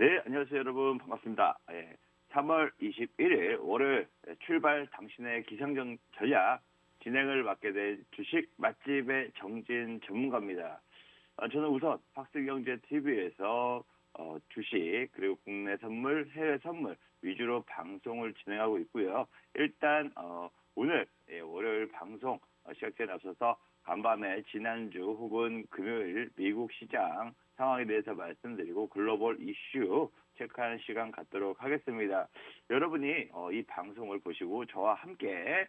네, 안녕하세요, 여러분. 반갑습니다. 3월 21일 월요일 출발 당신의 기상전 전략 진행을 맡게 된 주식 맛집의 정진 전문가입니다. 저는 우선 박스경제TV에서 주식 그리고 국내 선물, 해외 선물 위주로 방송을 진행하고 있고요. 일단 오늘 월요일 방송 시작전에 앞서서 간밤에 지난주 혹은 금요일 미국 시장 상황에 대해서 말씀드리고 글로벌 이슈 체크하는 시간 갖도록 하겠습니다. 여러분이 이 방송을 보시고 저와 함께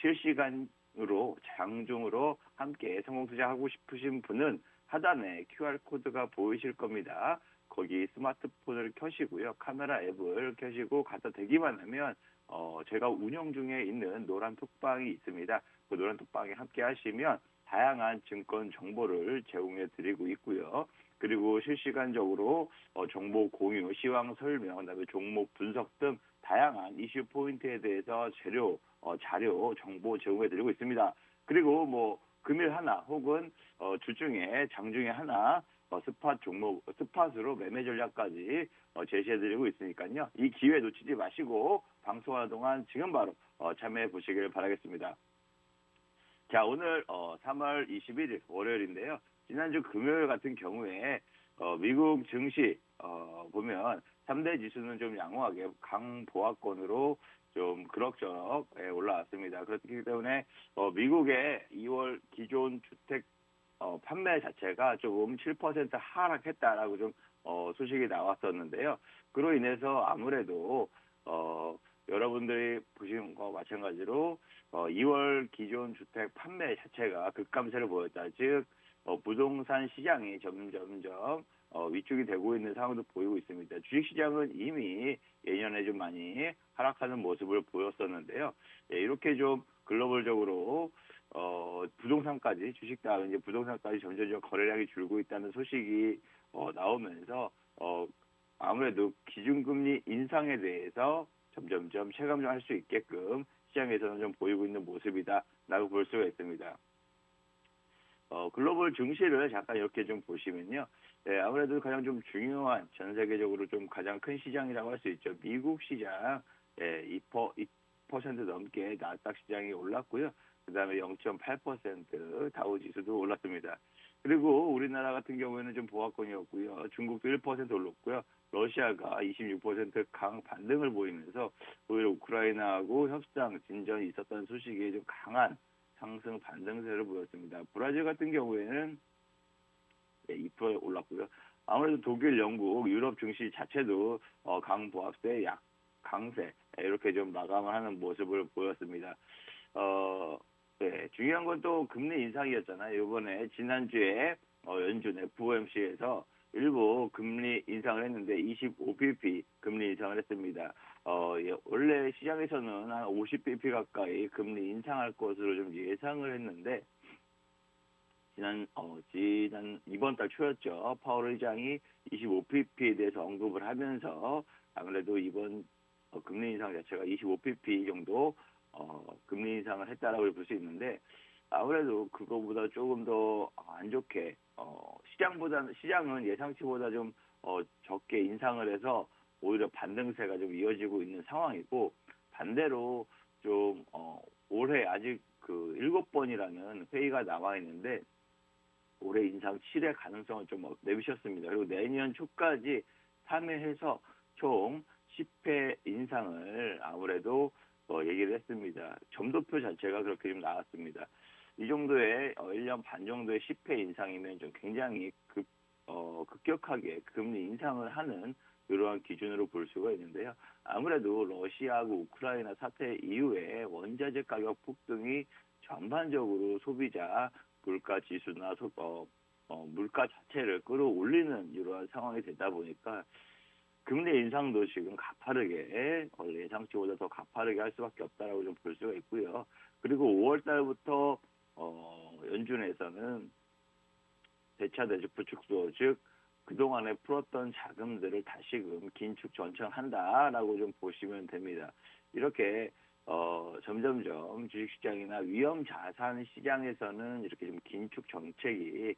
실시간으로 장중으로 함께 성공 투자하고 싶으신 분은 하단에 QR코드가 보이실 겁니다. 거기 스마트폰을 켜시고요. 카메라 앱을 켜시고 갖다 대기만 하면 제가 운영 중에 있는 노란 톡방이 있습니다. 그 노란 톡방에 함께 하시면 다양한 증권 정보를 제공해 드리고 있고요. 그리고 실시간적으로 정보 공유, 시황 설명, 그다음에 종목 분석 등 다양한 이슈 포인트에 대해서 자료, 정보 제공해 드리고 있습니다. 그리고 뭐 금일 하나 혹은 주중에 장중에 하나 스팟 종목, 스팟으로 매매 전략까지 제시해 드리고 있으니까요. 이 기회 놓치지 마시고 방송하는 동안 지금 바로 참여해 보시길 바라겠습니다. 자, 오늘 3월 21일 월요일인데요. 지난주 금요일 같은 경우에 미국 증시 보면 3대 지수는 좀 양호하게 강보합권으로 좀 그럭저럭 올라왔습니다. 그렇기 때문에 미국의 2월 기존 주택 판매 자체가 조금 7% 하락했다라고 좀 소식이 나왔었는데요. 그로 인해서 아무래도 여러분들이 보신 것과 마찬가지로 2월 기존 주택 판매 자체가 급감세를 보였다. 즉 부동산 시장이 점점점 위축이 되고 있는 상황도 보이고 있습니다. 주식시장은 이미 예년에 좀 많이 하락하는 모습을 보였었는데요. 이렇게 좀 글로벌적으로 부동산까지 주식 다음 이제 부동산까지 점점 거래량이 줄고 있다는 소식이 나오면서 아무래도 기준금리 인상에 대해서 점점점 체감할 수 있게끔 시장에서는 좀 보이고 있는 모습이다라고 볼 수가 있습니다. 글로벌 증시를 잠깐 이렇게 좀 보시면요. 아무래도 가장 좀 중요한 전 세계적으로 좀 가장 큰 시장이라고 할 수 있죠. 미국 시장 2% 넘게 나스닥 시장이 올랐고요. 그 다음에 0.8% 다우지수도 올랐습니다. 그리고 우리나라 같은 경우에는 좀 보합권이었고요. 중국도 1% 올랐고요. 러시아가 26% 강 반등을 보이면서 오히려 우크라이나하고 협상 진전이 있었던 소식이 좀 강한 상승 반등세를 보였습니다. 브라질 같은 경우에는 2% 올랐고요. 아무래도 독일, 영국, 유럽 증시 자체도 강보합세, 강세 이렇게 좀 마감을 하는 모습을 보였습니다. 중요한 건 또 금리 인상이었잖아요. 이번에 지난주에 연준 FOMC에서 일부 금리 인상을 했는데 25bp 금리 인상을 했습니다. 원래 시장에서는 한 50bp 가까이 금리 인상할 것으로 좀 예상을 했는데 지난 이번 달 초였죠. 파월 의장이 25bp에 대해서 언급을 하면서 아무래도 이번 금리 인상 자체가 25bp 정도 금리 인상을 했다라고 볼 수 있는데 아무래도 그거보다 조금 더 안 좋게 시장은 예상치보다 좀 적게 인상을 해서 오히려 반등세가 좀 이어지고 있는 상황이고 반대로 좀 올해 아직 그 7번이라는 회의가 남아 있는데 올해 인상 7회 가능성을 좀 내비쳤습니다. 그리고 내년 초까지 3회해서 총 10회 인상을 아무래도 얘기를 했습니다. 점도표 자체가 그렇게 좀 나왔습니다. 이 정도의 1년 반 정도의 10회 인상이면 좀 굉장히 급격하게 금리 인상을 하는 이러한 기준으로 볼 수가 있는데요. 아무래도 러시아하고 우크라이나 사태 이후에 원자재 가격 폭등이 전반적으로 소비자 물가 지수나 물가 자체를 끌어올리는 이러한 상황이 되다 보니까 금리 인상도 지금 가파르게 예상치보다 더 가파르게 할 수밖에 없다라고 좀 볼 수가 있고요. 그리고 5월 달부터 연준에서는 대차 대조표 축소, 즉 그동안에 풀었던 자금들을 다시금 긴축 전환한다라고 좀 보시면 됩니다. 이렇게 점점점 주식시장이나 위험자산 시장에서는 이렇게 좀 긴축 정책이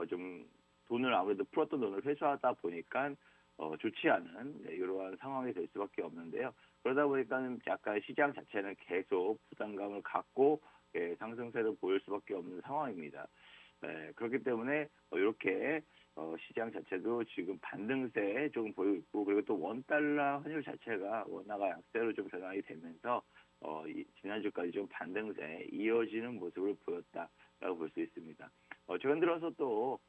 좀 돈을 아무래도 풀었던 돈을 회수하다 보니까 좋지 않은 이러한 상황이 될 수밖에 없는데요. 그러다 보니까는 약간 시장 자체는 계속 부담감을 갖고 상승세를 보일 수밖에 없는 상황입니다. 그렇기 때문에 이렇게 시장 자체도 지금 반등세 조금 보이고 있고, 그리고 또 원달러 환율 자체가 원화가 약세로 좀 변환이 되면서 지난주까지 좀 반등세 이어지는 모습을 보였다라고 볼 수 있습니다. 최근 들어서 또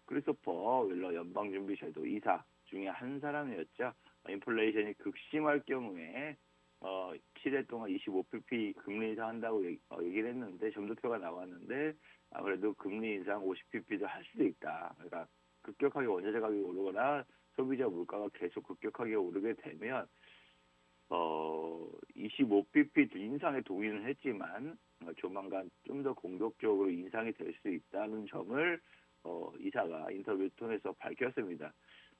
크리스토퍼 윌러 연방준비제도 이사 중에 한 사람이었죠. 인플레이션이 극심할 경우에 7일 동안 25pp 금리 인상한다고 얘기를 했는데, 점도표가 나왔는데 아무래도 금리 인상 50pp도 할 수도 있다. 그러니까 급격하게 원자재 가격이 오르거나 소비자 물가가 계속 급격하게 오르게 되면 25pp 인상에 동의는 했지만 조만간 좀 더 공격적으로 인상이 될 수 있다는 점을 이사가 인터뷰를 통해서 밝혔습니다.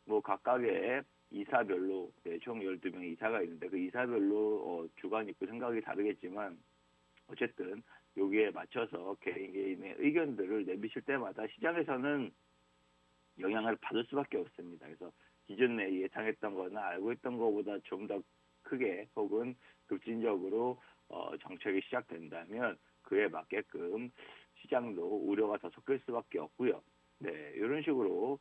뭐 각각의 이사별로 총 12명 이사가 있는데, 그 이사별로 주관이 있고 생각이 다르겠지만 어쨌든 여기에 맞춰서 개인의 의견들을 내비칠 때마다 시장에서는 영향을 받을 수밖에 없습니다. 그래서 기존에 예상했던 거나 알고 있던 것보다 좀 더 크게 혹은 급진적으로 정책이 시작된다면 그에 맞게끔 시장도 우려가 더 섞일 수밖에 없고요. 네, 이런 식으로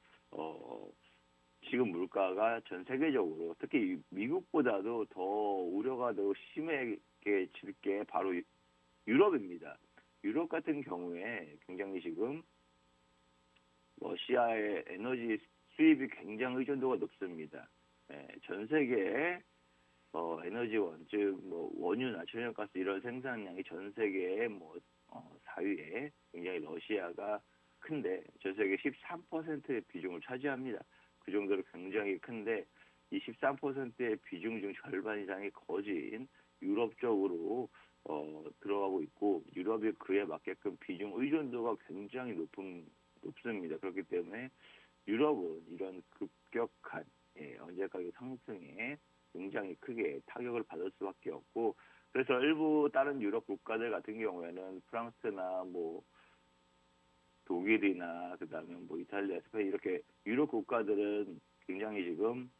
지금 물가가 전 세계적으로 특히 미국보다도 더 우려가 더 심해질 게 바로 유럽입니다. 유럽 같은 경우에 굉장히 지금 러시아의 에너지 수입이 굉장히 의존도가 높습니다. 전 세계의 에너지원, 즉 원유나 천연가스 이런 생산량이 전 세계의 4위에 굉장히 러시아가 큰데, 전 세계 13%의 비중을 차지합니다. 그 정도로 굉장히 큰데, 이 13%의 비중 중 절반 이상이 거진 유럽 쪽으로 들어가고 있고, 유럽이 그에 맞게끔 비중 의존도가 굉장히 높습니다. 그렇기 때문에 유럽은 이런 급격한 원자재 가격 상승에 굉장히 크게 타격을 받을 수밖에 없고, 그래서 일부 다른 유럽 국가들 같은 경우에는 프랑스나 독일이나 그다음에 이탈리아, 스페인 이렇게 유럽 국가들은 굉장히 지금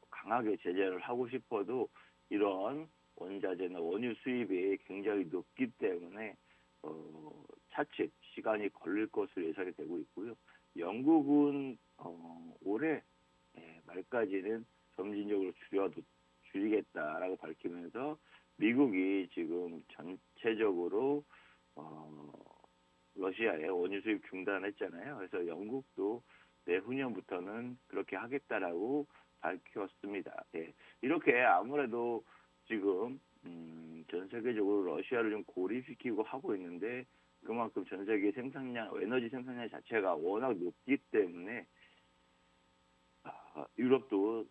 강하게 제재를 하고 싶어도 이런 원자재나 원유 수입이 굉장히 높기 때문에 차츰 시간이 걸릴 것으로 예상이 되고 있고요. 영국은 올해 말까지는 점진적으로 줄이겠다라고 밝히면서, 미국이 지금 전체적으로 러시아의 원유 수입 중단했잖아요. 그래서 영국도 내후년부터는 그렇게 하겠다라고 밝혔습니다. 이렇게 아무래도 지금 전 세계적으로 러시아를 좀 고립시키고 하고 있는데, 그만큼 전 세계 생산량, 에너지 생산량 자체가 워낙 높기 때문에 유럽도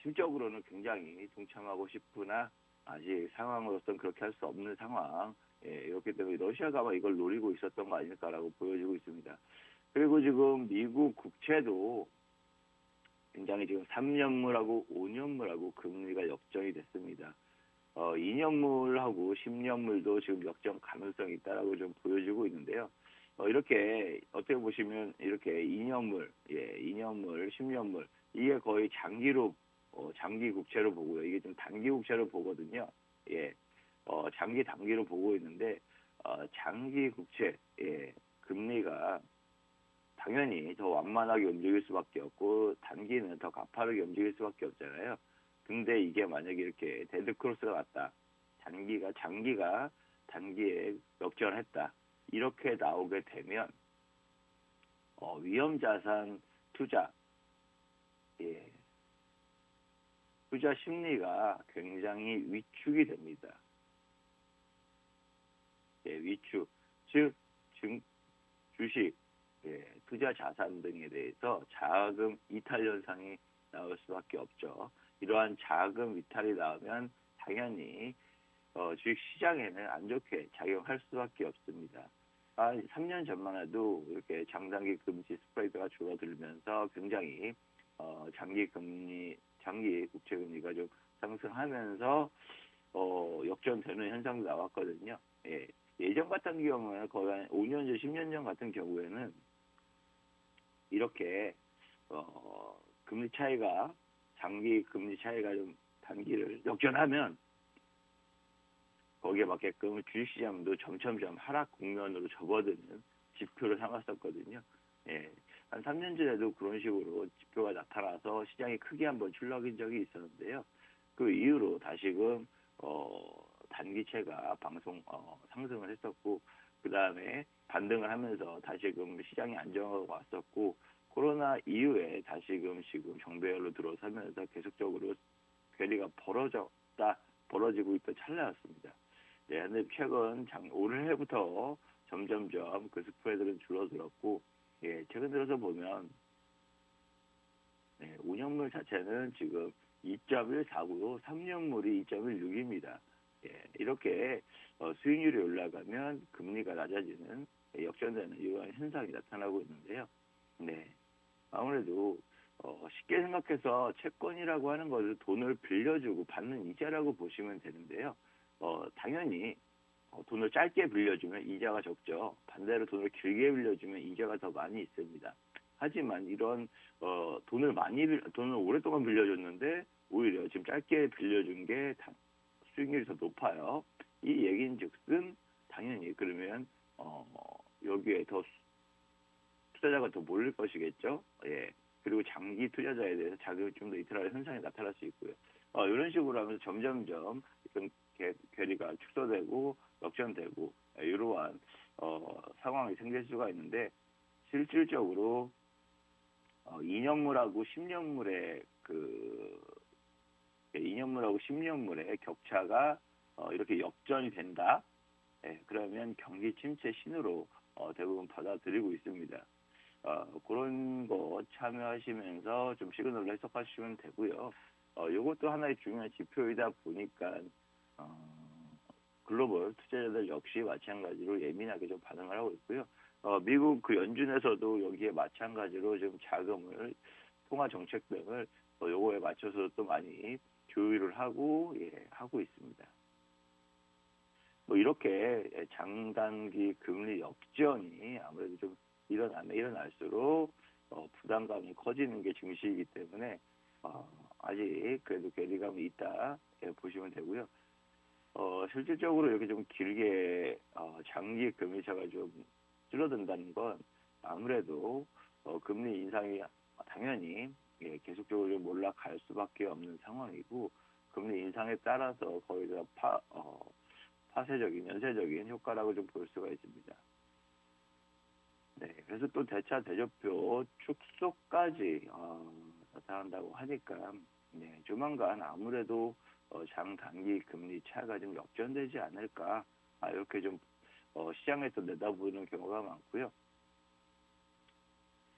실적으로는 굉장히 동참하고 싶으나 아직 상황으로서는 그렇게 할 수 없는 상황. 이렇기 때문에 러시아가 아마 이걸 노리고 있었던 거 아닐까라고 보여지고 있습니다. 그리고 지금 미국 국채도 굉장히 지금 3년물하고 5년물하고 금리가 역전이 됐습니다. 2년물하고 10년물도 지금 역전 가능성이 있다라고 좀 보여지고 있는데요. 이렇게 어떻게 보시면 이렇게 2년물, 10년물 이게 거의 장기로 장기 국채로 보고요. 이게 좀 단기 국채로 보거든요. 장기 단기로 보고 있는데 장기 국채 금리가 당연히 더 완만하게 움직일 수밖에 없고 단기는 더 가파르게 움직일 수밖에 없잖아요. 근데 이게 만약에 이렇게 데드크로스가 왔다, 장기가 단기에 역전했다, 이렇게 나오게 되면 위험자산 투자 심리가 굉장히 위축이 됩니다. 위축, 즉 주식, 투자 자산 등에 대해서 자금 이탈 현상이 나올 수밖에 없죠. 이러한 자금 이탈이 나오면 당연히 주식 시장에는 안 좋게 작용할 수밖에 없습니다. 3년 전만 해도 이렇게 장단기 금리 스프레드가 줄어들면서 굉장히 장기 국채 금리가 좀 상승하면서 역전되는 현상도 나왔거든요. 예전 같은 경우에 거의 한 5년 전, 10년 전 같은 경우에는 이렇게 금리 차이가 장기 금리 차이가 좀 단기를 역전하면 거기에 맞게끔 주식시장도 점점점 하락 국면으로 접어드는 지표를 삼았었거든요. 예, 한 3년 전에도 그런 식으로 지표가 나타나서 시장이 크게 한번 출렁인 적이 있었는데요. 그 이후로 다시금 단기채가 상승을 했었고, 그 다음에 반등을 하면서 다시금 시장이 안정화가 왔었고, 코로나 이후에 다시금 지금 정배열로 들어서면서 계속적으로 괴리가 벌어지고 있던 찰나였습니다. 네, 근데 최근 올해부터 점점점 그 스프레드는 줄어들었고, 예, 최근 들어서 보면, 네, 운영물 자체는 지금 2.149로 3년물이 2.16입니다. 예, 이렇게 수익률이 올라가면 금리가 낮아지는 역전되는 이러한 현상이 나타나고 있는데요. 네, 아무래도 쉽게 생각해서 채권이라고 하는 것을 돈을 빌려주고 받는 이자라고 보시면 되는데요. 당연히 돈을 짧게 빌려주면 이자가 적죠. 반대로 돈을 길게 빌려주면 이자가 더 많이 있습니다. 하지만 이런 돈을 오랫동안 빌려줬는데 오히려 지금 짧게 빌려준 게 수익률이 더 높아요. 이 얘기인즉슨 당연히 그러면 여기에 더 투자자가 더 몰릴 것이겠죠. 예. 그리고 장기 투자자에 대해서 자금이 좀 더 이탈할 현상이 나타날 수 있고요. 이런 식으로 하면서 점점점 괴리가 축소되고 역전되고 이러한 상황이 생길 수가 있는데, 실질적으로 2년물하고 10년물의 2년물하고 10년물의 격차가 이렇게 역전이 된다. 예, 그러면 경기 침체 신호로 대부분 받아들이고 있습니다. 그런 거 참여하시면서 좀 시그널을 해석하시면 되고요. 이것도 하나의 중요한 지표이다 보니까 글로벌 투자자들 역시 마찬가지로 예민하게 좀 반응을 하고 있고요. 미국 그 연준에서도 여기에 마찬가지로 좀 자금을 통화 정책 등을 요거에 맞춰서 또 많이 조율을 하고 하고 있습니다. 뭐 이렇게 장단기 금리 역전이 아무래도 좀 일어날수록 부담감이 커지는 게 증시이기 때문에 아직 그래도 괴리감이 있다 보시면 되고요. 실질적으로 이렇게 좀 길게 장기 금리차가 좀 줄어든다는 건 아무래도 금리 인상이 당연히 계속적으로 좀 올라갈 수밖에 없는 상황이고, 금리 인상에 따라서 거의 다 파세적인 연쇄적인 효과라고 좀 볼 수가 있습니다. 네, 그래서 또 대차 대조표 축소까지 나타난다고 하니까 조만간 아무래도 장단기 금리 차가 좀 역전되지 않을까, 이렇게 좀 시장에 또 내다보는 경우가 많고요.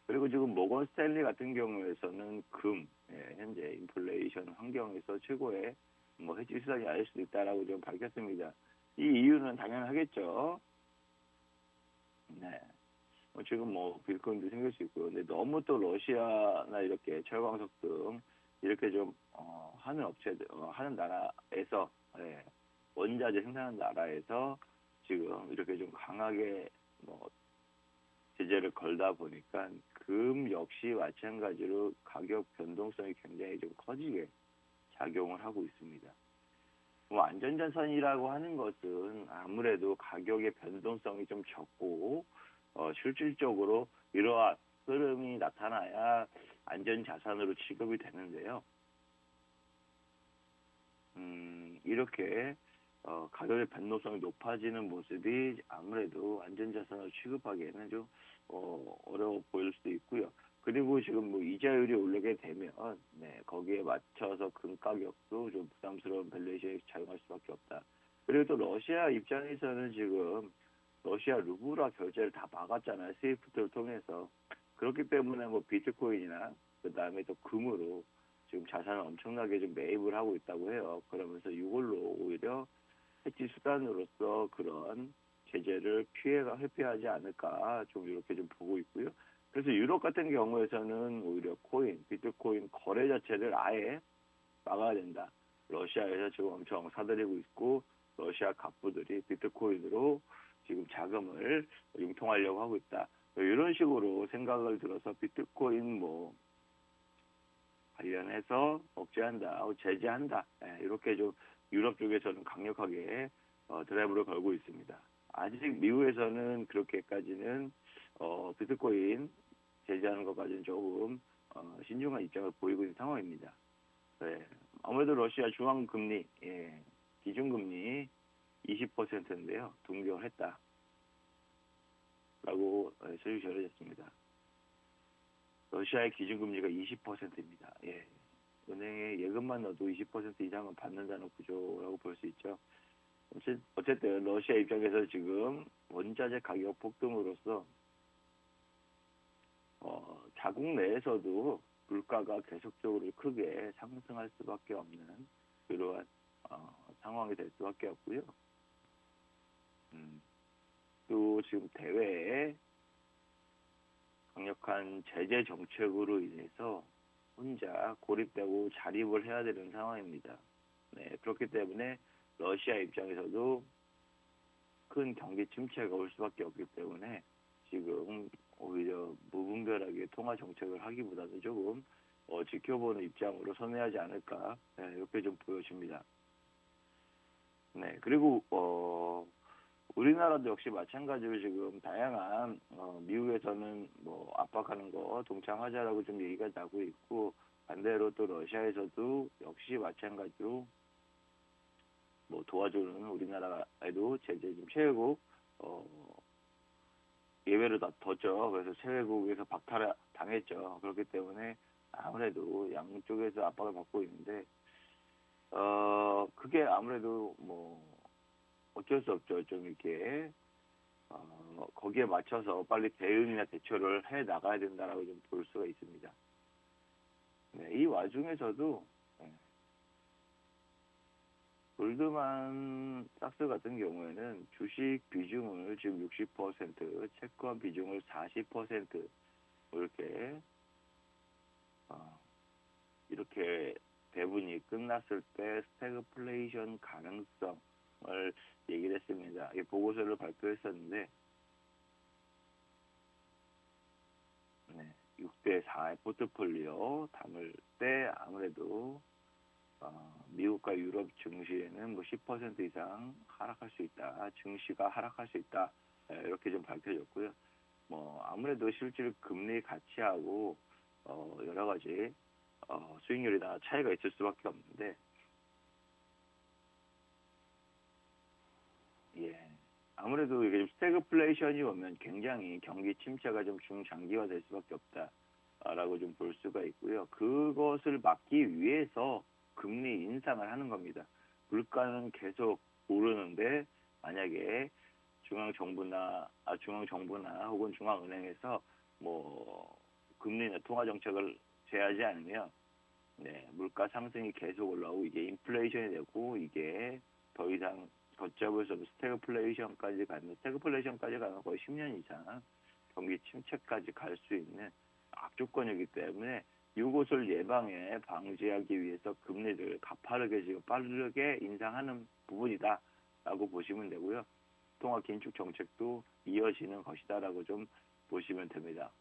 그리고 지금 모건 스탠리 같은 경우에서는 현재 인플레이션 환경에서 최고의 해지 수단이 아닐 수도 있다라고 좀 밝혔습니다. 이 이유는 당연하겠죠. 네. 지금 빌코인도 생길 수 있고요. 근데 너무 또 러시아나 이렇게 철광석 등 이렇게 좀 하는 업체들, 하는 나라에서 원자재 생산하는 나라에서 지금 이렇게 좀 강하게 제재를 걸다 보니까 금 역시 마찬가지로 가격 변동성이 굉장히 좀 커지게 작용을 하고 있습니다. 안전자산이라고 하는 것은 아무래도 가격의 변동성이 좀 적고 실질적으로 이러한 흐름이 나타나야 안전자산으로 취급이 되는데요. 이렇게 가격의 변동성이 높아지는 모습이 아무래도 안전자산으로 취급하기에는 좀 어려워 보일 수도 있고요. 그리고 지금 이자율이 오르게 되면 거기에 맞춰서 금 가격도 좀 부담스러운 밸류에이션이 작용할 수밖에 없다. 그리고 또 러시아 입장에서는 지금 러시아 루블화 결제를 다 막았잖아요. 스위프트를 통해서. 그렇기 때문에 비트코인이나 그다음에 또 금으로 지금 자산을 엄청나게 좀 매입을 하고 있다고 해요. 그러면서 이걸로 오히려 해지 수단으로서 그런 제재를 회피하지 않을까 좀 이렇게 좀 보고 있고요. 그래서 유럽 같은 경우에서는 오히려 비트코인 거래 자체를 아예 막아야 된다. 러시아에서 지금 엄청 사들이고 있고, 러시아 갑부들이 비트코인으로 지금 자금을 융통하려고 하고 있다. 이런 식으로 생각을 들어서 비트코인 뭐 관련해서 억제한다, 제재한다, 이렇게 좀 유럽 쪽에서는 강력하게 드라이브를 걸고 있습니다. 아직 미국에서는 그렇게까지는 비트코인 제재하는 것까지는 조금 신중한 입장을 보이고 있는 상황입니다. 네. 아무래도 러시아 중앙금리, 기준금리 20%인데요. 동결을 했다. 라고 소식이 전해졌습니다. 러시아의 기준금리가 20%입니다. 은행에 예금만 넣어도 20% 이상은 받는다는 구조라고 볼 수 있죠. 어쨌든 러시아 입장에서 지금 원자재 가격 폭등으로서 자국 내에서도 물가가 계속적으로 크게 상승할 수밖에 없는 그러한 상황이 될 수밖에 없고요. 또 지금 대외에 강력한 제재 정책으로 인해서 혼자 고립되고 자립을 해야 되는 상황입니다. 네, 그렇기 때문에 러시아 입장에서도 큰 경기 침체가 올 수밖에 없기 때문에 지금 오히려 무분별하게 통화 정책을 하기보다는 조금 지켜보는 입장으로 선회하지 않을까, 이렇게 좀 보여집니다. 네, 그리고 우리나라도 역시 마찬가지로 지금 다양한 미국에서는 뭐 압박하는 거 동참하자라고 좀 얘기가 나고 있고, 반대로 또 러시아에서도 역시 마찬가지로 뭐 도와주는 우리나라에도 제재 좀 채우고 예외로 뒀죠. 그래서 세외국에서 박탈을 당했죠. 그렇기 때문에 아무래도 양쪽에서 압박을 받고 있는데 그게 아무래도 뭐 어쩔 수 없죠. 좀 이렇게 거기에 맞춰서 빨리 대응이나 대처를 해 나가야 된다라고 좀 볼 수가 있습니다. 네, 이 와중에서도 골드만 삭스 같은 경우에는 주식 비중을 지금 60%, 채권 비중을 40% 이렇게 배분이 끝났을 때 스태그플레이션 가능성을 얘기를 했습니다. 이 보고서를 발표했었는데 6대4의 포트폴리오 담을 때 아무래도 미국과 유럽 증시에는 뭐 10% 이상 하락할 수 있다. 증시가 하락할 수 있다. 이렇게 좀 밝혀졌고요. 뭐 아무래도 실질 금리 가치하고 여러 가지 수익률이나 차이가 있을 수밖에 없는데, 아무래도 이게 스태그플레이션이 오면 굉장히 경기 침체가 좀 중장기화 될 수밖에 없다라고 좀 볼 수가 있고요. 그것을 막기 위해서 금리 인상을 하는 겁니다. 물가는 계속 오르는데 만약에 중앙정부나 혹은 중앙은행에서 뭐 금리나 통화 정책을 제하지 않으면 물가 상승이 계속 올라오고 이게 인플레이션이 되고 이게 더 이상 걷잡을 수 없는 스태그플레이션까지 가는 거의 10년 이상 경기 침체까지 갈 수 있는 악조건이기 때문에 이것을 예방해 방지하기 위해서 금리를 가파르게 지금 빠르게 인상하는 부분이다라고 보시면 되고요. 통화 긴축 정책도 이어지는 것이다라고 좀 보시면 됩니다.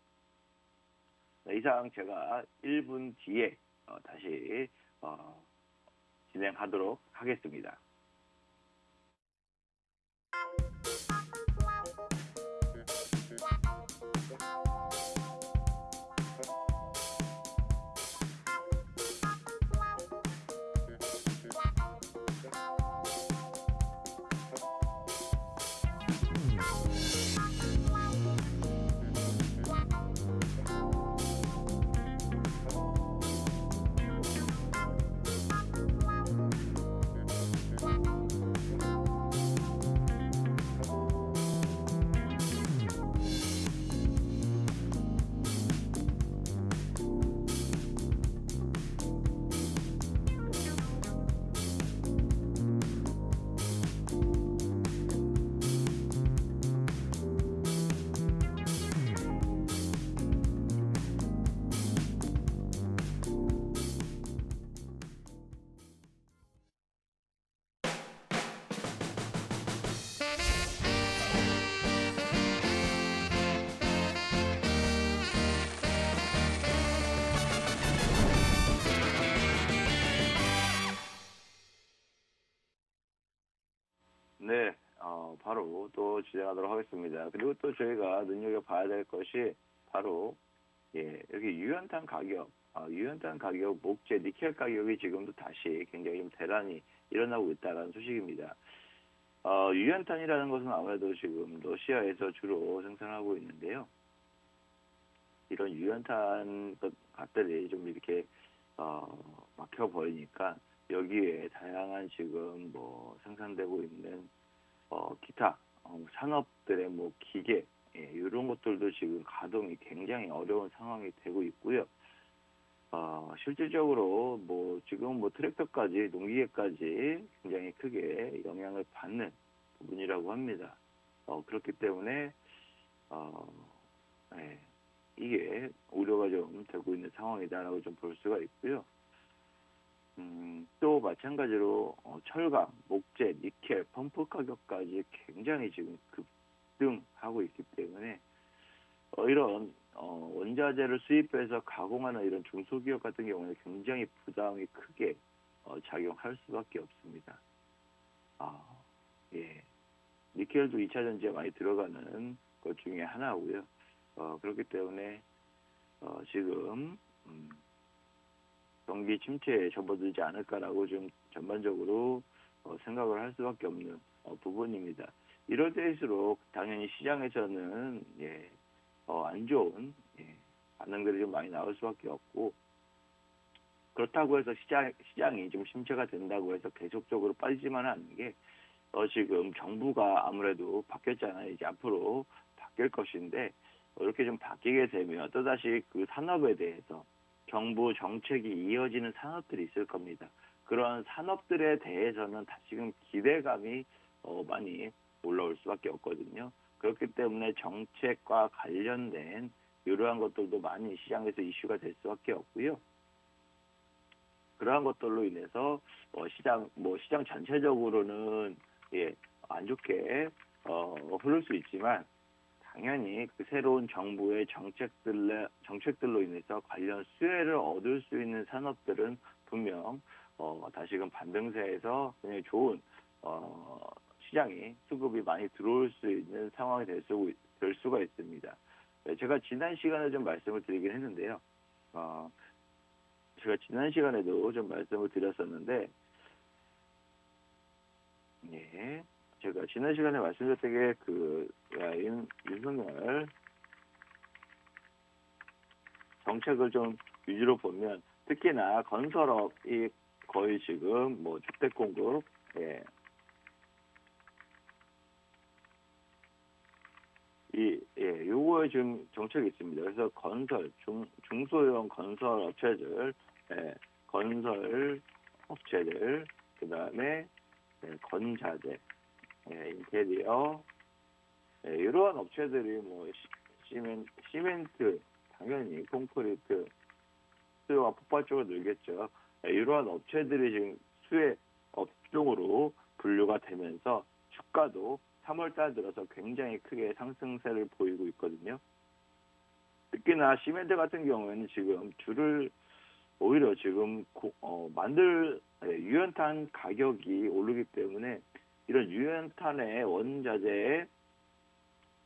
이상 제가 1분 뒤에 다시 진행하도록 하겠습니다. 네, 바로 또 진행하도록 하겠습니다. 그리고 또 저희가 눈여겨봐야 될 것이 바로, 예, 여기 유연탄 가격, 유연탄 가격, 목재, 니켈 가격이 지금도 다시 굉장히 좀 대란이 일어나고 있다는 소식입니다. 유연탄이라는 것은 아무래도 지금 러시아에서 주로 생산하고 있는데요. 이런 유연탄 것들이 좀 이렇게 막혀버리니까 여기에 다양한 지금 뭐 생산되고 있는 기타 산업들의 뭐 기계, 예, 이런 것들도 지금 가동이 굉장히 어려운 상황이 되고 있고요. 실질적으로 뭐 지금 뭐 트랙터까지 농기계까지 굉장히 크게 영향을 받는 부분이라고 합니다. 그렇기 때문에 예, 이게 우려가 좀 되고 있는 상황이다라고 좀 볼 수가 있고요. 또 마찬가지로 철강, 목재, 니켈, 펌프 가격까지 굉장히 지금 급등하고 있기 때문에 이런 원자재를 수입해서 가공하는 이런 중소기업 같은 경우는 굉장히 부담이 크게 작용할 수밖에 없습니다. 예, 니켈도 2차 전지에 많이 들어가는 것 중에 하나고요. 그렇기 때문에 지금 경기 침체에 접어들지 않을까라고 좀 전반적으로 생각을 할 수밖에 없는 부분입니다. 이럴 때일수록 당연히 시장에서는 안 좋은 반응들이 좀 많이 나올 수밖에 없고, 그렇다고 해서 시장이 좀 침체가 된다고 해서 계속적으로 빠지지만 않는 게 지금 정부가 아무래도 바뀌었잖아요. 이제 앞으로 바뀔 것인데 이렇게 좀 바뀌게 되면 또다시 그 산업에 대해서 정부 정책이 이어지는 산업들이 있을 겁니다. 그런 산업들에 대해서는 다시금 기대감이 많이 올라올 수밖에 없거든요. 그렇기 때문에 정책과 관련된 이러한 것들도 많이 시장에서 이슈가 될 수밖에 없고요. 그러한 것들로 인해서 시장 전체적으로는 안 좋게 흐를 수 있지만, 당연히 그 새로운 정부의 정책들로 인해서 관련 수혜를 얻을 수 있는 산업들은 분명 다시금 반등세에서 굉장히 좋은 시장이 수급이 많이 들어올 수 있는 상황이 될 수가 있습니다. 제가 지난 시간에 좀 말씀을 드리긴 했는데요. 제가 지난 시간에도 좀 말씀을 드렸었는데, 제가 지난 시간에 말씀드렸던 게 윤석열 정책을 좀 위주로 보면 특히나 건설업이 거의 지금 뭐 주택 공급, 요거에 지금 정책이 있습니다. 그래서 중소형 건설 업체들, 그 다음에 건자재, 인테리어, 이러한 업체들이 뭐 시멘트, 당연히 콘크리트 수요가 폭발적으로 늘겠죠. 이러한 업체들이 지금 수혜 업종으로 분류가 되면서 주가도 3월달 들어서 굉장히 크게 상승세를 보이고 있거든요. 특히나 시멘트 같은 경우에는 지금 오히려 지금 유연탄 가격이 오르기 때문에 이런 유연탄의 원자재에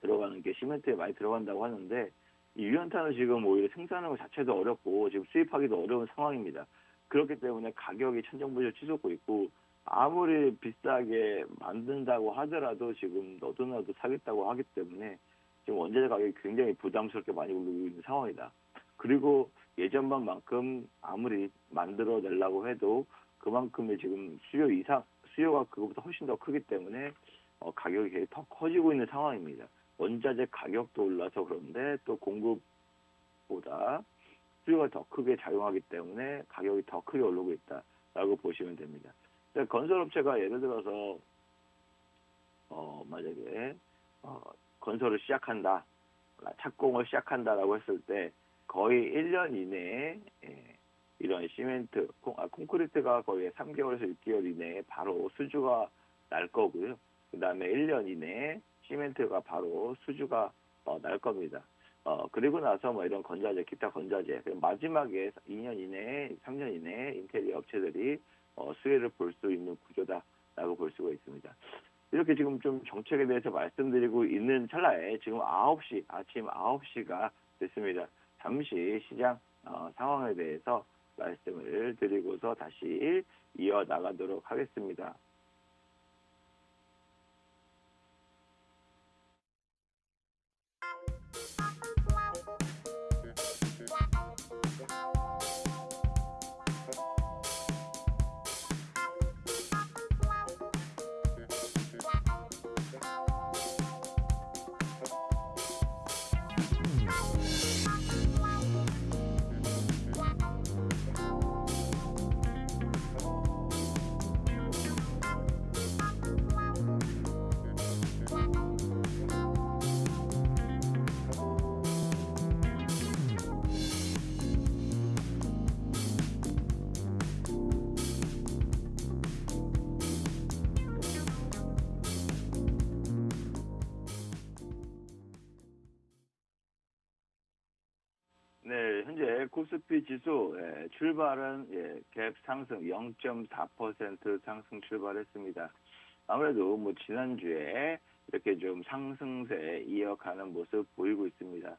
들어가는 게 시멘트에 많이 들어간다고 하는데, 이 유연탄을 지금 오히려 생산하는 것 자체도 어렵고 지금 수입하기도 어려운 상황입니다. 그렇기 때문에 가격이 천정부지로 치솟고 있고, 아무리 비싸게 만든다고 하더라도 지금 너도나도 사겠다고 하기 때문에 지금 원자재 가격이 굉장히 부담스럽게 많이 오르고 있는 상황이다. 그리고 예전만큼 아무리 만들어내려고 해도 그만큼의 지금 수요가 그것보다 훨씬 더 크기 때문에 가격이 더 커지고 있는 상황입니다. 원자재 가격도 올라서 그런데 또 공급보다 수요가 더 크게 작용하기 때문에 가격이 더 크게 오르고 있다라고 보시면 됩니다. 건설업체가 예를 들어서 만약에 건설을 시작한다, 착공을 시작한다라고 했을 때 거의 1년 이내에 이런 시멘트, 콘크리트가 거의 3개월에서 6개월 이내에 바로 수주가 날 거고요. 그 다음에 1년 이내에 시멘트가 바로 수주가 날 겁니다. 그리고 나서 뭐 이런 기타 건자재, 마지막에 2년 이내에, 3년 이내에 인테리어 업체들이 수혜를 볼 수 있는 구조다라고 볼 수가 있습니다. 이렇게 지금 좀 정책에 대해서 말씀드리고 있는 찰나에 지금 9시, 아침 9시가 됐습니다. 잠시 시장 상황에 대해서 말씀을 드리고서 다시 이어나가도록 하겠습니다. 네, 현재 코스피 지수 출발은 갭 상승 0.4% 상승 출발했습니다. 아무래도 뭐 지난주에 이렇게 좀 상승세 이어가는 모습 보이고 있습니다.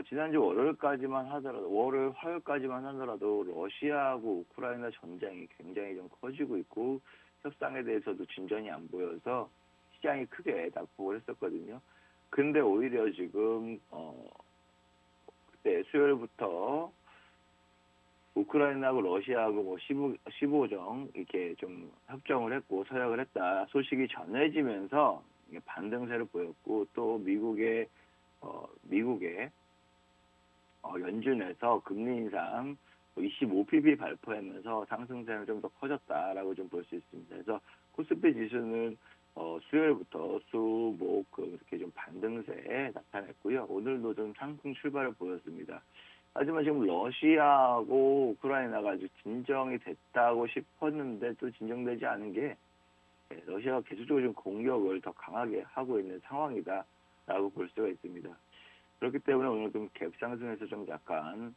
지난주 월요일까지만 하더라도 월요일 화요일까지만 하더라도 러시아하고 우크라이나 전쟁이 굉장히 좀 커지고 있고 협상에 대해서도 진전이 안 보여서 시장이 크게 낙폭을 했었거든요. 근데 오히려 지금 그때 수요일부터 우크라이나하고 러시아하고 뭐 15정 이렇게 좀 협정을 했고 서약을 했다 소식이 전해지면서 반등세를 보였고 또 미국의 연준에서 금리 인상 25pp 발표하면서 상승세는 좀 더 커졌다라고 좀 볼 수 있습니다. 그래서 코스피 지수는 수요일부터 수목금 이렇게 좀 반등세 나타냈고요. 오늘도 좀 상승 출발을 보였습니다. 하지만 지금 러시아하고 우크라이나가 아주 진정이 됐다고 싶었는데 또 진정되지 않은 게 러시아가 계속적으로 좀 공격을 더 강하게 하고 있는 상황이다라고 볼 수가 있습니다. 그렇기 때문에 오늘 좀 갭 상승에서 좀 약간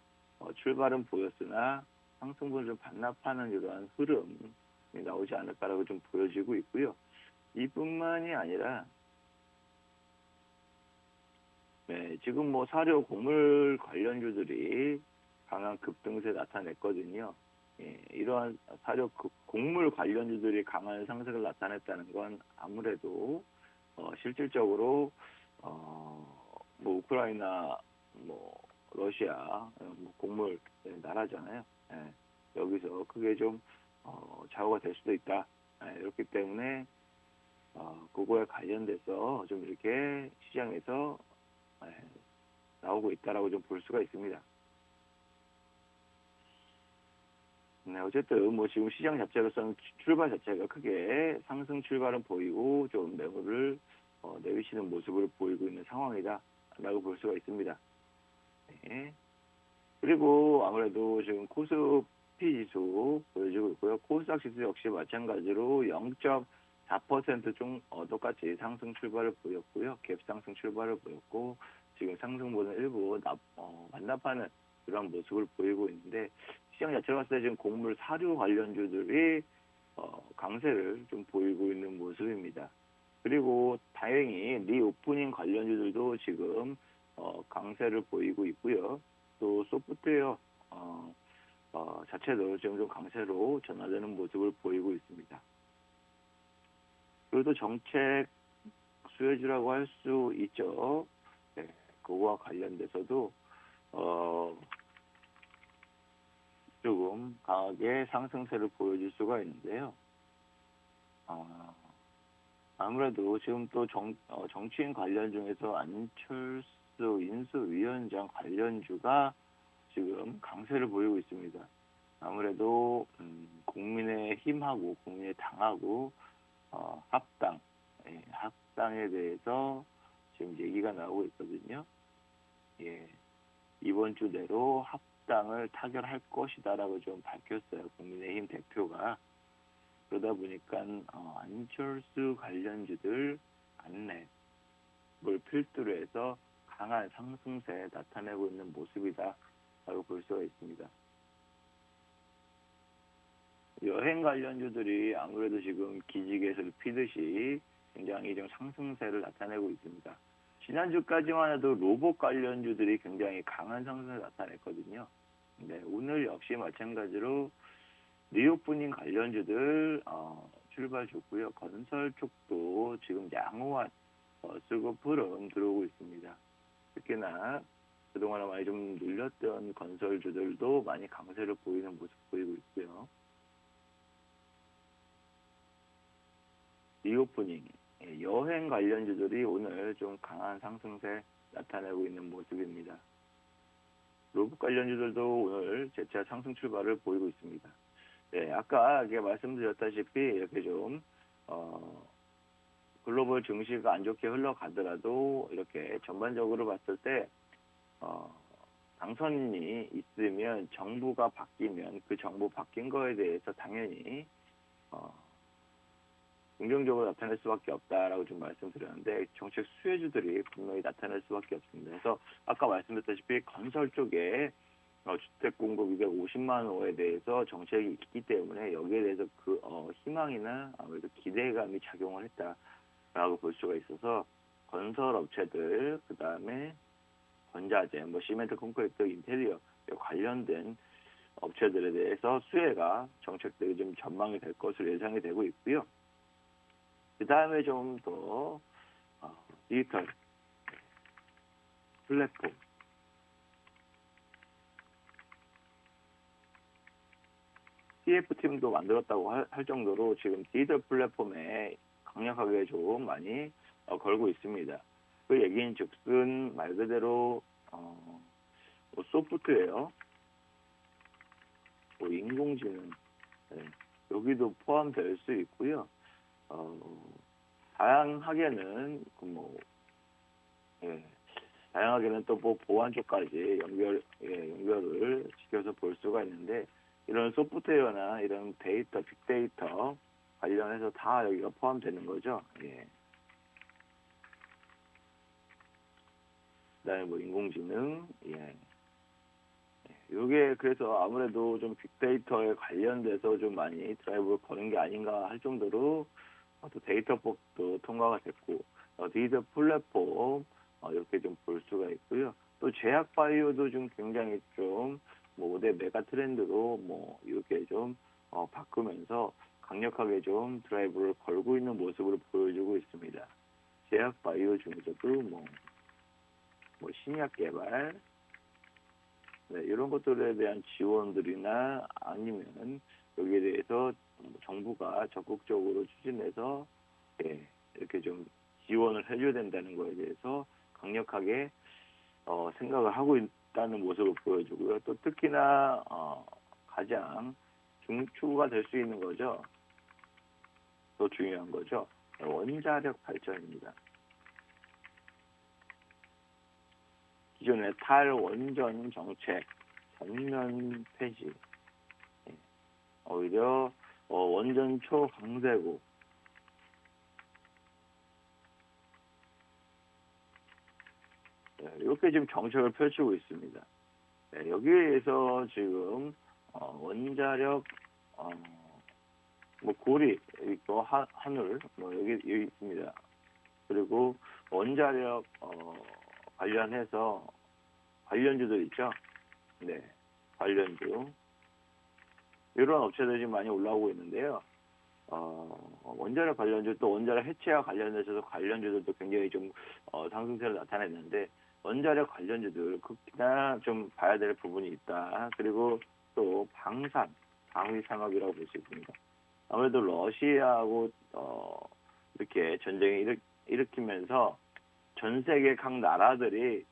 출발은 보였으나 상승분을 좀 반납하는 이러한 흐름이 나오지 않을까라고 좀 보여지고 있고요. 이뿐만이 아니라 지금 뭐 사료 곡물 관련주들이 강한 급등세 나타냈거든요. 이러한 사료 곡물 관련주들이 강한 상승을 나타냈다는 건 아무래도 실질적으로 뭐 우크라이나, 뭐 러시아, 뭐 곡물 나라잖아요. 여기서 그게 좀 좌우가 될 수도 있다. 이렇기 때문에 그거에 관련돼서 좀 이렇게 시장에서 나오고 있다라고 좀 볼 수가 있습니다. 네, 어쨌든 뭐 지금 시장 자체로서는 출발 자체가 크게 상승 출발은 보이고 좀 매물을 내리시는 모습을 보이고 있는 상황이다라고 볼 수가 있습니다. 네. 그리고 아무래도 지금 코스피 지수 보여주고 있고요. 코스닥 지수 역시 마찬가지로 0.4% 좀 똑같이 상승 출발을 보였고요. 갭 상승 출발을 보였고 지금 상승분은 일부 반납하는 그런 모습을 보이고 있는데 시장 자체로 봤을 때 지금 곡물 사료 관련주들이 강세를 좀 보이고 있는 모습입니다. 그리고 다행히 리오프닝 관련주들도 지금 강세를 보이고 있고요. 또 소프트웨어 자체도 지금 좀 강세로 전환되는 모습을 보이고 있습니다. 그리고 또 정책 수혜주라고 할 수 있죠. 네, 그거와 관련돼서도 조금 강하게 상승세를 보여줄 수가 있는데요. 아무래도 지금 또 정치인 관련 중에서 안철수 인수위원장 관련주가 지금 강세를 보이고 있습니다. 아무래도 국민의힘하고 국민의당하고 합당에 대해서 지금 얘기가 나오고 있거든요. 이번 주 내로 합당을 타결할 것이다라고 좀 밝혔어요. 국민의힘 대표가. 그러다 보니까 안철수 관련주들 안랩을 필두로 해서 강한 상승세 나타내고 있는 모습이다라고 볼 수가 있습니다. 여행 관련주들이 아무래도 지금 기지개를 피듯이 굉장히 좀 상승세를 나타내고 있습니다. 지난주까지만 해도 로봇 관련주들이 굉장히 강한 상승을 나타냈거든요. 네, 오늘 역시 마찬가지로 리오프닝 관련주들 출발 좋고요. 건설 쪽도 지금 양호한 수급 흐름 들어오고 있습니다. 특히나 그동안 많이 좀 눌렸던 건설주들도 많이 강세를 보이는 모습 보이고 있고요. 리오프닝, 여행 관련주들이 오늘 좀 강한 상승세 나타내고 있는 모습입니다. 로봇 관련주들도 오늘 재차 상승 출발을 보이고 있습니다. 네, 아까 말씀드렸다시피 이렇게 좀 글로벌 증시가 안 좋게 흘러가더라도 이렇게 전반적으로 봤을 때 당선인이 있으면 정부가 바뀌면 그 정부 바뀐 거에 대해서 당연히 긍정적으로 나타낼 수밖에 없다라고 좀 말씀드렸는데 정책 수혜주들이 분명히 나타날 수밖에 없습니다. 그래서 아까 말씀드렸다시피 건설 쪽에 주택 공급 250만 호에 대해서 정책이 있기 때문에 여기에 대해서 그 희망이나 아무래도 기대감이 작용을 했다라고 볼 수가 있어서 건설 업체들, 그 다음에 건자재, 시멘트, 콘크리트, 인테리어 관련된 업체들에 대해서 수혜가 정책들이 좀 전망이 될 것으로 예상이 되고 있고요. 그 다음에 좀 더 디지털 플랫폼, TF팀도 만들었다고 할 정도로 지금 디지털 플랫폼에 강력하게 좀 많이 걸고 있습니다. 그 얘기인 즉슨 말 그대로 소프트웨어, 인공지능, 여기도 포함될 수 있고요. 다양하게는 다양하게는 또 보안 쪽까지 연결을 시켜서 볼 수가 있는데 이런 소프트웨어나 이런 데이터, 빅데이터 관련해서 다 여기가 포함되는 거죠. 그다음에 인공지능, 이게 그래서 아무래도 좀 빅데이터에 관련돼서 좀 많이 드라이브를 거는 게 아닌가 할 정도로 또 데이터법도 통과가 됐고 디지털 플랫폼 이렇게 좀 볼 수가 있고요. 또 제약 바이오도 좀 굉장히 좀 5대 메가 트렌드로 이렇게 좀 바꾸면서 강력하게 좀 드라이브를 걸고 있는 모습으로 보여주고 있습니다. 제약 바이오 중에서도 신약 개발, 이런 것들에 대한 지원들이나 아니면 여기에 대해서 정부가 적극적으로 추진해서 이렇게 좀 지원을 해줘야 된다는 거에 대해서 강력하게 생각을 하고 있다는 모습을 보여주고요. 또 특히나 가장 중추가 될 수 있는 거죠. 더 중요한 거죠. 원자력 발전입니다. 기존의 탈원전 정책 전면 폐지, 오히려 원전 초강대국, 이렇게 지금 정책을 펼치고 있습니다. 여기에서 지금 원자력 고리 있고 한울 여기 있습니다. 그리고 원자력 관련해서 관련주들 있죠. 관련주 이런 업체들이 많이 올라오고 있는데요. 원자력 관련주 또 원자력 해체와 관련해서 관련주들도 굉장히 좀 상승세를 나타냈는데 원자력 관련주들 특히나 좀 봐야 될 부분이 있다. 그리고 또 방위 산업이라고 볼 수 있습니다. 아무래도 러시아하고 이렇게 전쟁을 일으키면서 전 세계 각 나라들이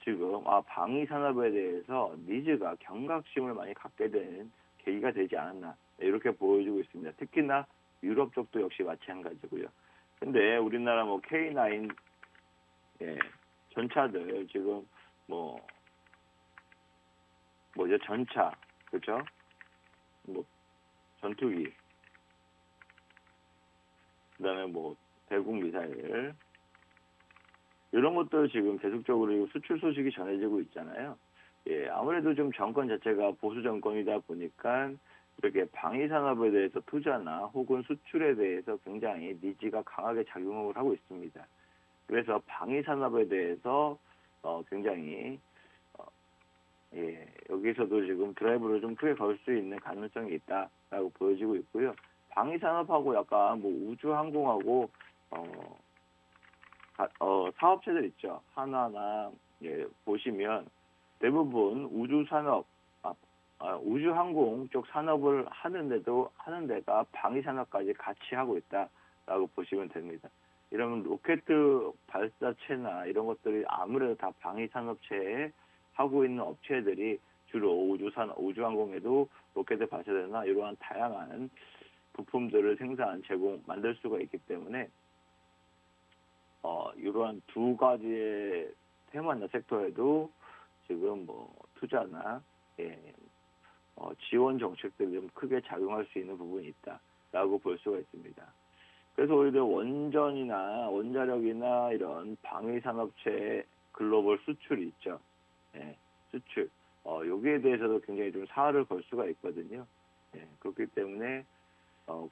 지금 방위 산업에 대해서 니즈가 경각심을 많이 갖게 된 계기가 되지 않았나 이렇게 보여주고 있습니다. 특히나 유럽 쪽도 역시 마찬가지고요. 근데 우리나라 K9 전차들 지금 전차, 그렇죠? 전투기, 그다음에 대공 미사일 이런 것들 지금 계속적으로 수출 소식이 전해지고 있잖아요. 아무래도 좀 정권 자체가 보수 정권이다 보니까 이렇게 방위 산업에 대해서 투자나 혹은 수출에 대해서 굉장히 니즈가 강하게 작용을 하고 있습니다. 그래서 방위 산업에 대해서 굉장히 어, 여기서도 지금 드라이브를 좀 크게 걸 수 있는 가능성이 있다라고 보여지고 있고요. 방위 산업하고 약간 뭐 우주 항공하고 사업체들 있죠. 하나나 보시면 대부분 우주 산업, 우주 항공 쪽 산업을 하는 데가 방위 산업까지 같이 하고 있다라고 보시면 됩니다. 이러면 로켓 발사체나 이런 것들이 아무래도 다 방위 산업체에 하고 있는 업체들이 주로 우주 항공에도 로켓 발사체나 이러한 다양한 부품들을 만들 수가 있기 때문에 이러한 두 가지의 테마나 섹터에도 지금 뭐 투자나 지원 정책들이 좀 크게 작용할 수 있는 부분이 있다라고 볼 수가 있습니다. 그래서 오히려 원전이나 원자력이나 이런 방위 산업체의 글로벌 수출이 있죠. 수출. 여기에 대해서도 굉장히 좀 사활을 걸 수가 있거든요. 그렇기 때문에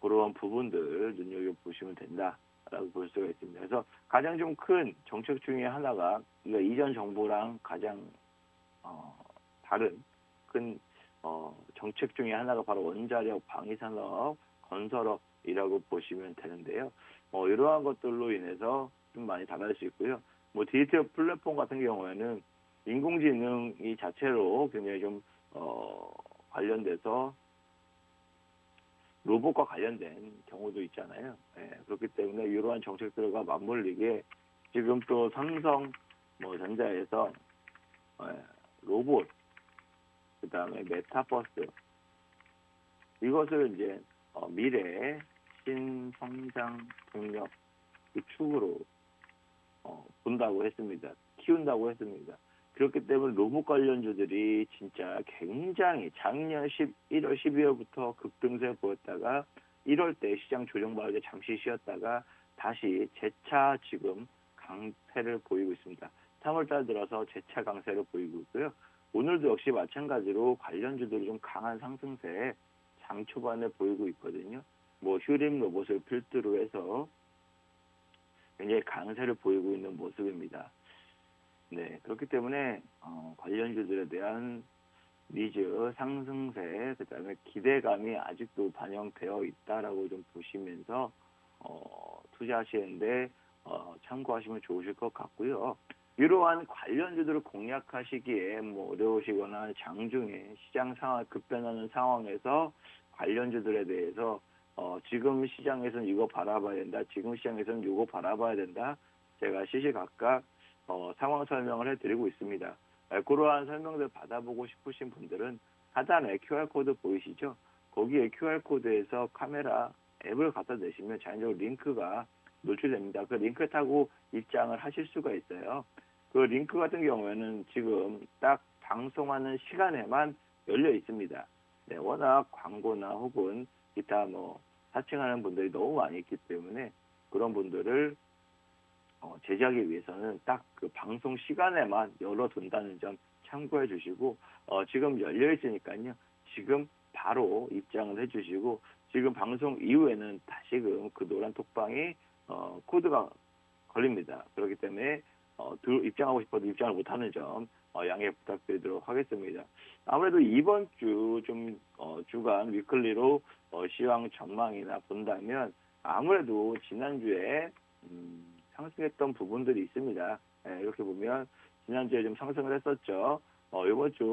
그러한 부분들 눈여겨보시면 된다라고 볼 수가 있습니다. 그래서 가장 좀 큰 정책 중에 하나가 이전 정부랑 가장 다른 큰 정책 중에 하나가 바로 원자력, 방위산업, 건설업이라고 보시면 되는데요. 이러한 것들로 인해서 좀 많이 다를 수 있고요. 뭐 디지털 플랫폼 같은 경우에는 인공지능이 자체로 굉장히 좀 관련돼서 로봇과 관련된 경우도 있잖아요. 그렇기 때문에 이러한 정책들과 맞물리게 지금 또 삼성 전자에서 로봇, 그다음에 메타버스 이것을 이제 미래의 신성장 동력 축으로 본다고 했습니다. 키운다고 했습니다. 그렇기 때문에 로봇 관련주들이 진짜 굉장히 작년 11월, 12월부터 급등세 보였다가 1월 때 시장 조정받을 때 잠시 쉬었다가 다시 재차 지금 강세를 보이고 있습니다. 3월달 들어서 재차 강세를 보이고 있고요. 오늘도 역시 마찬가지로 관련주들이 좀 강한 상승세 장 초반에 보이고 있거든요. 뭐 휴림 로봇을 필두로 해서 굉장히 강세를 보이고 있는 모습입니다. 그렇기 때문에 관련주들에 대한 니즈 상승세, 그다음에 기대감이 아직도 반영되어 있다라고 좀 보시면서 투자하시는데 참고하시면 좋으실 것 같고요. 이러한 관련주들을 공략하시기에 어려우시거나 장중에 시장 상황 급변하는 상황에서 관련주들에 대해서 지금 시장에서는 이거 바라봐야 된다. 지금 시장에서는 이거 바라봐야 된다. 제가 시시각각 상황 설명을 해드리고 있습니다. 그러한 설명들 받아보고 싶으신 분들은 하단에 QR코드 보이시죠? 거기에 QR코드에서 카메라 앱을 갖다 대시면 자연적으로 링크가 노출됩니다. 그 링크 타고 입장을 하실 수가 있어요. 그 링크 같은 경우에는 지금 딱 방송하는 시간에만 열려 있습니다. 워낙 광고나 혹은 기타 사칭하는 분들이 너무 많이 있기 때문에 그런 분들을 제작하기 위해서는 딱 그 방송 시간에만 열어둔다는 점 참고해 주시고 지금 열려 있으니까요. 지금 바로 입장을 해주시고 지금 방송 이후에는 다시금 그 노란 톡방이 코드가 걸립니다. 그렇기 때문에 입장하고 싶어도 입장을 못하는 점 양해 부탁드리도록 하겠습니다. 아무래도 이번 주 좀 주간 위클리로 시황 전망이나 본다면 아무래도 지난주에 상승했던 부분들이 있습니다. 이렇게 보면 지난주에 좀 상승을 했었죠. 이번 주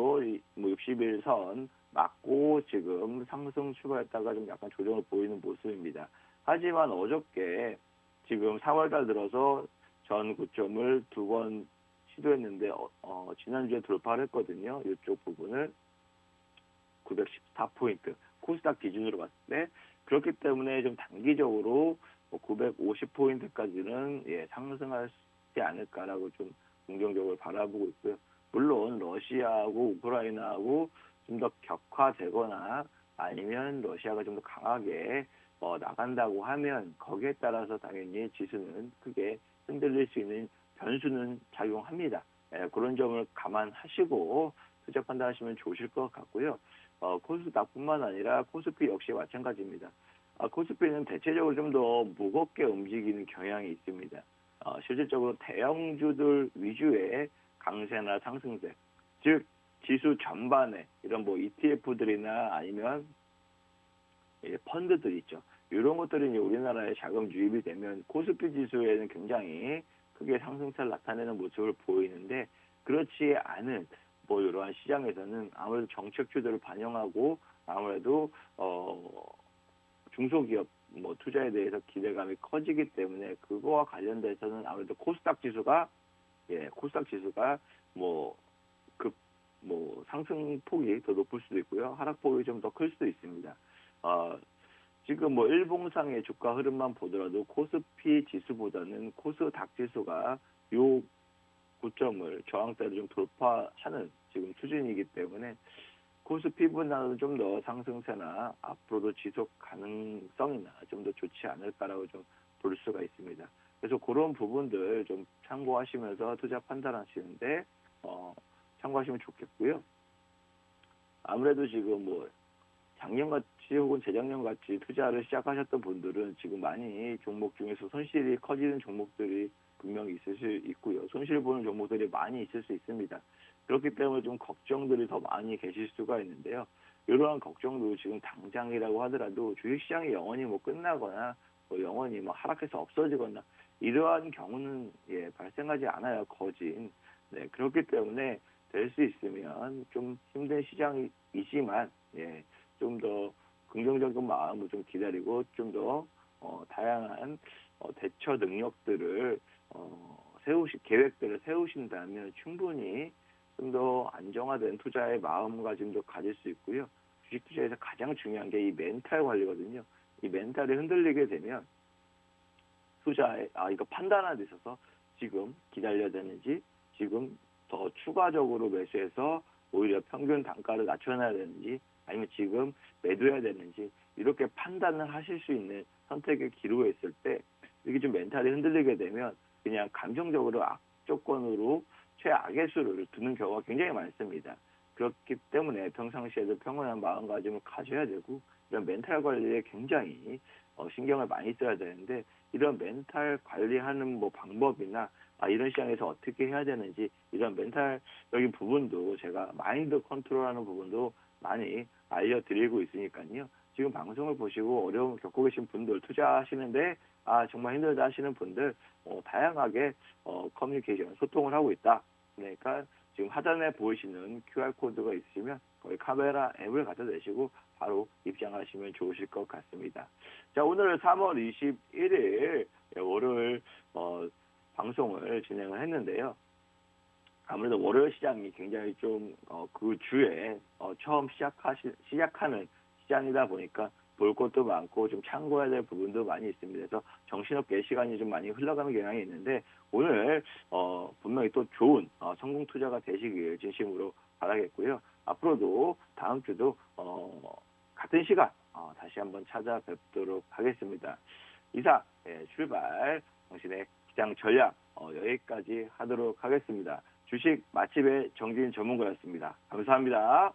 60일 선 맞고 지금 상승 출발했다가 좀 약간 조정을 보이는 모습입니다. 하지만 어저께 지금 4월달 들어서 전 고점을 2번 시도했는데 지난주에 돌파를 했거든요. 이쪽 부분을 914포인트 코스닥 기준으로 봤을 때 그렇기 때문에 좀 단기적으로 950포인트까지는 상승하지 않을까라고 좀 긍정적으로 바라보고 있고요. 물론 러시아하고 우크라이나하고 좀 더 격화되거나 아니면 러시아가 좀 더 강하게 나간다고 하면 거기에 따라서 당연히 지수는 크게 흔들릴 수 있는 변수는 작용합니다. 그런 점을 감안하시고 투자 판단하시면 좋으실 것 같고요. 코스닥뿐만 아니라 코스피 역시 마찬가지입니다. 코스피는 대체적으로 좀 더 무겁게 움직이는 경향이 있습니다. 실질적으로 대형주들 위주의 강세나 상승세, 즉 지수 전반에 이런 뭐 ETF들이나 아니면 펀드들 있죠. 이런 것들이 이제 우리나라에 자금 유입이 되면 코스피 지수에는 굉장히 크게 상승세를 나타내는 모습을 보이는데, 그렇지 않은 뭐 이러한 시장에서는 아무래도 정책주들을 반영하고 아무래도 중소기업 뭐 투자에 대해서 기대감이 커지기 때문에 그거와 관련돼서는 아무래도 코스닥 지수가 뭐 상승폭이 더 높을 수도 있고요. 하락폭이 좀 더 클 수도 있습니다. 지금 뭐 일봉상의 주가 흐름만 보더라도 코스피 지수보다는 코스닥 지수가 요 고점을 저항대를 좀 돌파하는 지금 추진이기 때문에 코스피보다는 좀 더 상승세나 앞으로도 지속 가능성이나 좀 더 좋지 않을까라고 좀 볼 수가 있습니다. 그래서 그런 부분들 좀 참고하시면서 투자 판단하시는데 참고하시면 좋겠고요. 아무래도 지금 뭐 작년같이 혹은 재작년같이 투자를 시작하셨던 분들은 지금 많이 종목 중에서 손실이 커지는 종목들이 분명히 있을 수 있고요. 손실 보는 종목들이 많이 있을 수 있습니다. 그렇기 때문에 좀 걱정들이 더 많이 계실 수가 있는데요. 이러한 걱정도 지금 당장이라고 하더라도 주식시장이 영원히 뭐 끝나거나 뭐 영원히 뭐 하락해서 없어지거나 이러한 경우는 발생하지 않아요. 거진. 네, 그렇기 때문에 될 수 있으면 좀 힘든 시장이지만 좀 더 긍정적인 마음으로 좀 기다리고 좀 더 다양한 대처 능력들을 계획들을 세우신다면 충분히 좀 더 안정화된 투자의 마음가짐도 가질 수 있고요. 주식 투자에서 가장 중요한 게 이 멘탈 관리거든요. 이 멘탈이 흔들리게 되면 투자에 이거 판단하는 데 있어서 지금 기다려야 되는지, 지금 더 추가적으로 매수해서 오히려 평균 단가를 낮춰놔야 되는지, 아니면 지금 매도해야 되는지, 이렇게 판단을 하실 수 있는 선택의 기로에 있을 때 이렇게 좀 멘탈이 흔들리게 되면 그냥 감정적으로 악조건으로 최악의 수를 두는 경우가 굉장히 많습니다. 그렇기 때문에 평상시에도 평온한 마음가짐을 가져야 되고, 이런 멘탈 관리에 굉장히 신경을 많이 써야 되는데, 이런 멘탈 관리하는 뭐 방법이나 이런 시장에서 어떻게 해야 되는지, 이런 멘탈적인 부분도 제가 마인드 컨트롤하는 부분도 많이 알려드리고 있으니까요. 지금 방송을 보시고 어려움을 겪고 계신 분들, 투자하시는데 정말 힘들다 하시는 분들 다양하게 커뮤니케이션, 소통을 하고 있다. 그러니까 지금 하단에 보이시는 QR코드가 있으시면 거기 카메라 앱을 갖다 대시고 바로 입장하시면 좋으실 것 같습니다. 자, 오늘 3월 21일 월요일 방송을 진행을 했는데요. 아무래도 월요일 시장이 굉장히 좀 그 주에 처음 시작하는 시장이다 보니까 볼 것도 많고 좀 참고해야 될 부분도 많이 있습니다. 그래서 정신없게 시간이 좀 많이 흘러가는 경향이 있는데, 오늘 분명히 또 좋은 성공 투자가 되시길 진심으로 바라겠고요. 앞으로도 다음 주도 같은 시간 다시 한번 찾아뵙도록 하겠습니다. 이상 출발 당신의 시장 전략 여기까지 하도록 하겠습니다. 주식 맛집의 정진 전문가였습니다. 감사합니다.